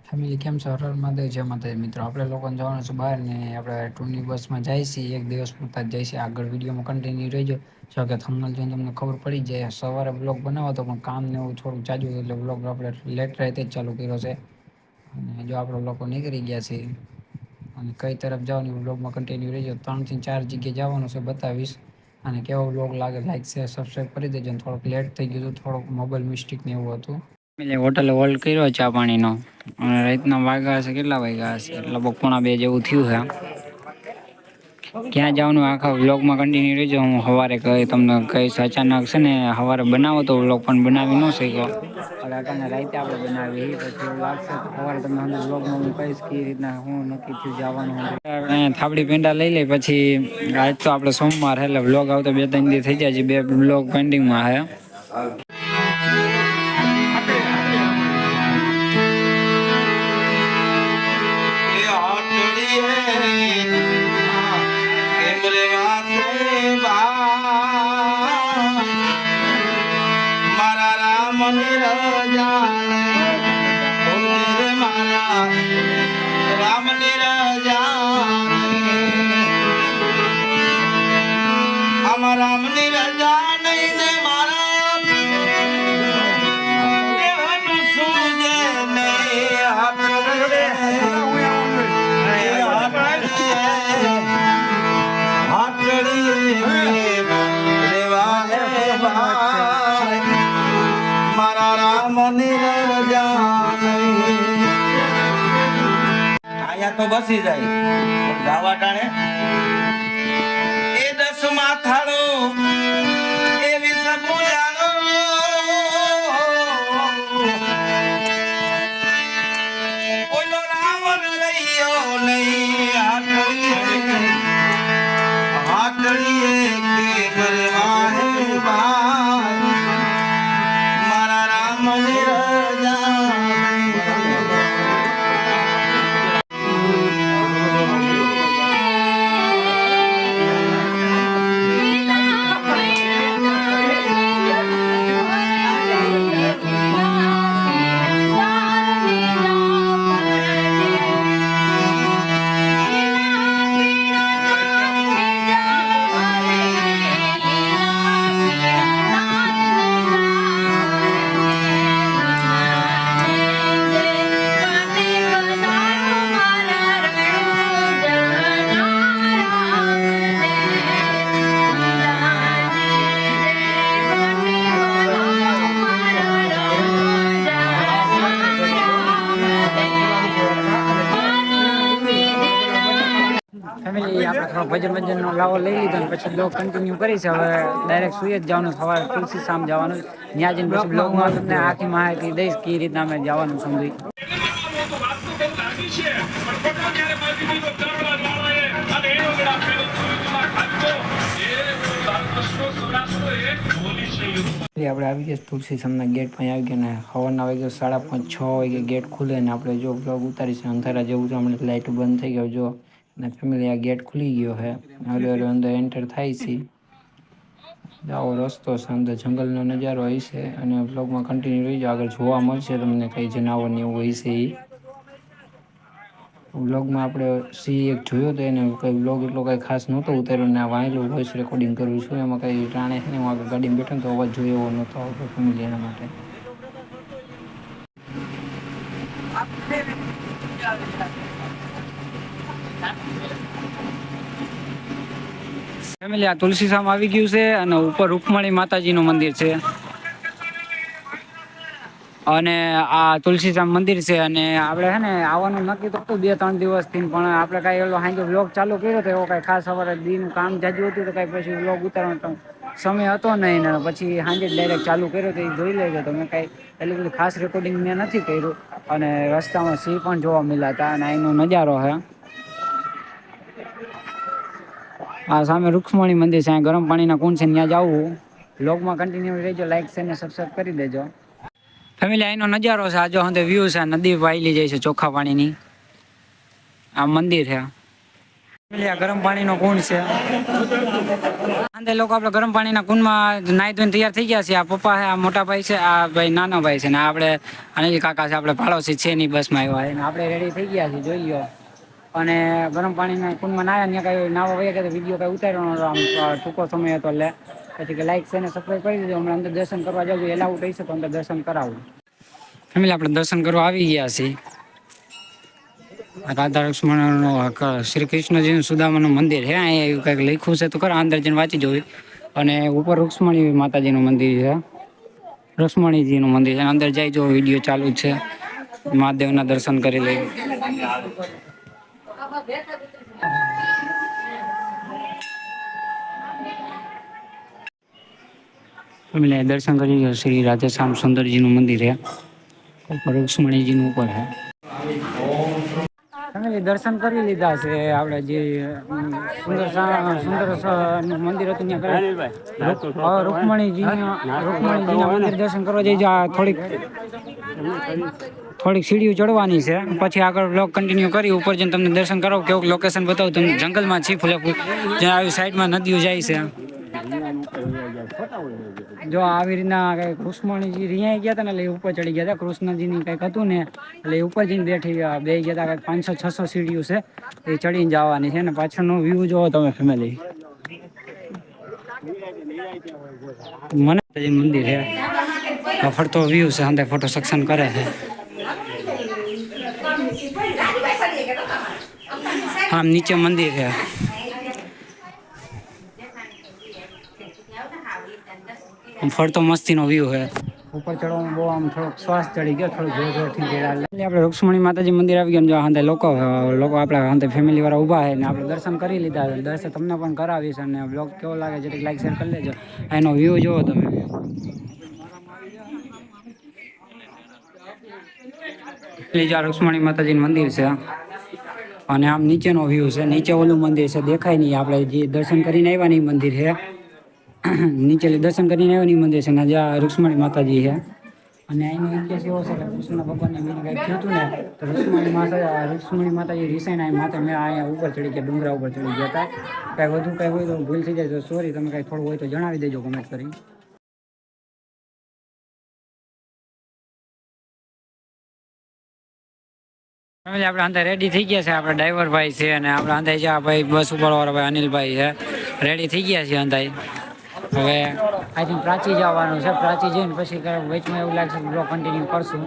Family કેમ છો? હર મહાદેવ, જય માતાજી. મિત્રો આપણે લોકોને જવાનું છે બહાર ને આપણે ટૂરની બસમાં જાય છીએ. એક દિવસ પૂરતા જ જાય છે. આગળ વિડીયોમાં કન્ટિન્યુ રહેજો. જો કે થંબનેલ જોઈને તમને ખબર પડી જાય. સવારે બ્લોગ બનાવો તો પણ કામ ને એવું થોડું જાજુ એટલે બ્લોગ આપણે લેટ રાતે જ ચાલુ કર્યો છે. અને જો આપણે લોકો નીકળી ગયા છે. અને કઈ તરફ જવાનું બ્લોગમાં કન્ટિન્યુ રહેજો. 3 થી 4 જગ્યાએ જવાનું છે, બતાવીશ. અને કેવો બ્લોગ લાગે લાઈક શેર સબસ્ક્રાઈબ કરી દેજો. થોડુંક લેટ થઈ ગયું હતું, થોડુંક મોબાઈલ મિસ્ટેક ને એવું હતું. હોટલે હોલ્ડ કર્યો ચા પાણીનો. અને રાતના વાગ્યા હશે, કેટલા વાગ્યા હશે? લગભગ 1:30 જેવું થયું છે. ક્યાં જવાનું આખા વ્લોગમાં કન્ટિન્યુ રહેજો. હું સવારે તમને કહીશ. અચાનક છે ને સવારે બનાવો તો વ્લોગ પણ બનાવી ન શક્યો. રાતે આપણે બનાવી પછી એવું લાગશે તો સવારે તમને વ્લોગમાં હું કહીશ કે રીતના હું નક્કી થયું જવાનું. થાબડી પેંડા લઈ લે પછી આજ તો આપણે સોમવાર એટલે વ્લોગ આવતો 2-3 દી થઈ જાય છે. 2 વ્લોગ પેન્ડિંગમાં છે. રામની રજા નહીં ને મારા દેવાનું સૂજે નહીં મારા રામની રજા અહીંયા તો બસી જાય ગાવા ટાણે એ 10 માથાળું એવી સબુજાનો ઓલો રાવણ રહ્યો નહીં હાથડીએ કે મરવા હે ભાઈ મારા રામની રજા ફેમિલી આપણે થોડો ભજનનો લાવો લઈ લીધો ને પછી બ્લોગ કન્ટિન્યુ કરી છે. હવે ડાયરેક્ટ સુઈ જ જવાનું. સવારે તુલસી શામ જવાનું. ત્યાં જઈને પછી બ્લોગમાં તમને આખી માહિતી દઈશ કે રીતના અમે જવાનું સમજી. આપણે આવી ગયા તુલસી શામના ગેટ પર આવી ગયા ને સવારના વાગે 5:30-6 વાગે ગેટ ખુલે ને આપણે જો બ્લોગ ઉતારીશું. અંધારા જેવું છે, હમણાં લાઇટ બંધ થઈ ગયો જો. અને ફેમિલી આ ગેટ ખુલી ગયો છે. હવે અંદર એન્ટર થાય છે. આવો રસ્તો છે, અંદર જંગલનો નજારો હોય છે. અને બ્લોગમાં કન્ટિન્યુ રહીજો. આગળ જોવા મળશે તમને કઈ જનાવર ને એવું હોય છે. વ્લોગમાં આપણે સિંહ એક જોયો તો એને કંઈ વ્લોગ એટલો કંઈ ખાસ નહોતો ઉતાર્યો ને આ વાંયલું વોઇસ રેકોર્ડિંગ કરું છું. એમાં કંઈ ટાણે છે ને હું આગળ ગાડીમાં બેઠો તો અવાજ જોયો એવો નહોતો આવતો ફેમિલી એના માટે. ફેમિલી આ તુલસી શામ આવી ગયું છે અને ઉપર રૂકમણી માતાજીનું મંદિર છે. અને આ તુલસીશ્યામ મંદિર છે. અને આપણે છે ને આવવાનું નક્કી તો હતું 2-3 દિવસથી, પણ આપણે કાંઈ એલો સાંજે વ્લોગ ચાલુ કર્યો તો એવો કાંઈ ખાસ સવારે દીનું કામ જાજુ હતું તો કાંઈ પછી વ્લોગ ઉતારવાનો સમય હતો નહીં ને પછી સાંજે ડાયરેક્ટ ચાલુ કર્યો તો એ જોઈ લેજો તમે. કાંઈ એટલું બધું ખાસ રેકોર્ડિંગ મેં નથી કર્યું. અને રસ્તામાં સિંહ પણ જોવા મળ્યા હતા. અને અહીંનો નજારો છે. આ સામે રૂક્ષ્મણી મંદિર છે. ગરમ પાણીના કુંડ છે, ત્યાં જવું. વ્લોગમાં કન્ટિન્યુ રહેજો. લાઈક શેર ને સબસ્ક્રાઈબ કરી દેજો. ફેમિલી અહીંનો નજારો છે. આજો હંધે વ્યૂ છે. નદી વાયલી જાય છે ચોખ્ખા પાણીની. આ મંદિર છે. ગરમ પાણીનો કુંડ છે. અંદર લોકો આપણે ગરમ પાણીના કુંડમાં નાહી ધોઈને તૈયાર થઈ ગયા છે. આ પપ્પા છે, આ મોટા ભાઈ છે, આ ભાઈ નાનો ભાઈ છે ને આપણે અનિલ કાકા છે, આપણે પાડોશી છે ની બસમાં આવ્યા અને આપણે રેડી થઈ ગયા છીએ. જોઈ લો. અને ગરમ પાણીના કુંડમાં નાયા ત્યાં કઈ નાવા વયા ગયા વિડીયો કઈ ઉતાર્યો આમ ટૂંકો સમય હતો એટલે પછી કે લાઈક છે ને સબસ્ક્રાઈબ કરી દીધો. હમણાં અંદર દર્શન કરવા જાવ એલાઉટ થઈ શકે અંદર દર્શન કરાવું. ફેમિલી આપણે દર્શન કરવા આવી ગયા છીએ. રાધા લક્ષ્મણ શ્રી કૃષ્ણજી સુદામાનું મંદિર છે. અહીંયા એવું કંઈક લખ્યું છે તો ખરા અંદર જઈને વાંચી જોયું. અને ઉપર રૂક્ષ્મણી માતાજીનું મંદિર છે. રૂક્ષ્મણીજીનું મંદિર છે. અંદર જાય જો વિડીયો ચાલુ છે. મહાદેવના દર્શન કરી લઈ. દર્શન કરી શ્રી રાધેશ્યામ સુંદરજીનું મંદિર છે. રૂક્ષ્મણીજીનું ઉપર છે. દર્શન કરી લીધા છે. આપણે જે સુંદર મંદિર હતું ત્યાં રૂક્ષ્મણીજીના મંદિર દર્શન કરવા જઈ. થોડીક સીડીઓ ચડવાની છે. પછી આગળ બ્લોગ કન્ટિન્યુ કરી ઉપર જઈને તમને દર્શન કરાવું. કેવું લોકેશન બતાવું તમને. જંગલમાં છી ફૂલેફૂલ જ્યાં આવી સાઈડમાં નદીઓ જાય છે. જો આવી રીતના કઈક કૃષ્ણજી રિયા ગયા હતા ને એટલે ઉપર ચડી ગયા હતા. કૃષ્ણજીની કઈક હતું ને એટલે ઉપર જઈને બે ગયા હતા. 500-600 સીડીઓ છે એ ચડીને જવાની છે. ને પાછળનો વ્યૂ જોવો તમે ફેમિલી. મને મંદિર છે ફરતો વ્યૂ છે. અંદર ફોટો સેક્શન કરે છે. આમ નીચે મંદિર છે. ફરતો મસ્તીનો વ્યૂ છે. ઉપર ચડવામાં બહુ આમ થોડોક શ્વાસ ચડી ગયો. થોડું જોરથી આપણે રૂક્ષ્મણી માતાજી મંદિર આવી ગયા. જો લોકો આપણે ફેમિલી વાળા ઊભા છે ને આપણે દર્શન કરી લીધા. દર્શન તમને પણ કરાવીશ. અને બ્લોગ કેવો લાગે જરીક લાઈક શેર કરી લેજો. એનો વ્યૂ જોવો તમે. રૂક્ષ્મણી માતાજીનું મંદિર છે. અને આમ નીચેનો વ્યૂ છે. નીચે ઓલું મંદિર છે દેખાય નહીં. આપણે જે દર્શન કરીને આવ્યા ને મંદિર છે. નીચે દર્શન કરીને આવ્યા મંદિર છે ને જ્યાં રૂક્ષ્મણી માતાજી છે. અને એનો ઇતિહાસ એવો છે કે કૃષ્ણ ભગવાનને મેં કંઈક થયું હતું ને તો રૂક્ષ્મણી માતાજી રિસાઈને માતા મેં અહીંયા ઉપર ચડી ગયા. ડુંગરા ઉપર ચડી ગયા હતા. કાંઈ વધુ કાંઈ હોય તો ભૂલ થઈ જાય તો સોરી. તમે કાંઈ થોડું હોય તો જણાવી દેજો કમેન્ટ કરી. આપણે અંદર રેડી થઈ ગયા છે. આપણે ડ્રાઈવર ભાઈ છે અને આપણે અંદર જ્યાં ભાઈ બસ ઉપાડવાળા ભાઈ અનિલભાઈ છે. રેડી થઈ ગયા છે અંદર. હવે આઈ થિંક પ્રાચી જવાનું છે. પ્રાચી જઈને પછી વચમાં એવું લાગશે બ્લોગ કન્ટિન્યુ કરશું.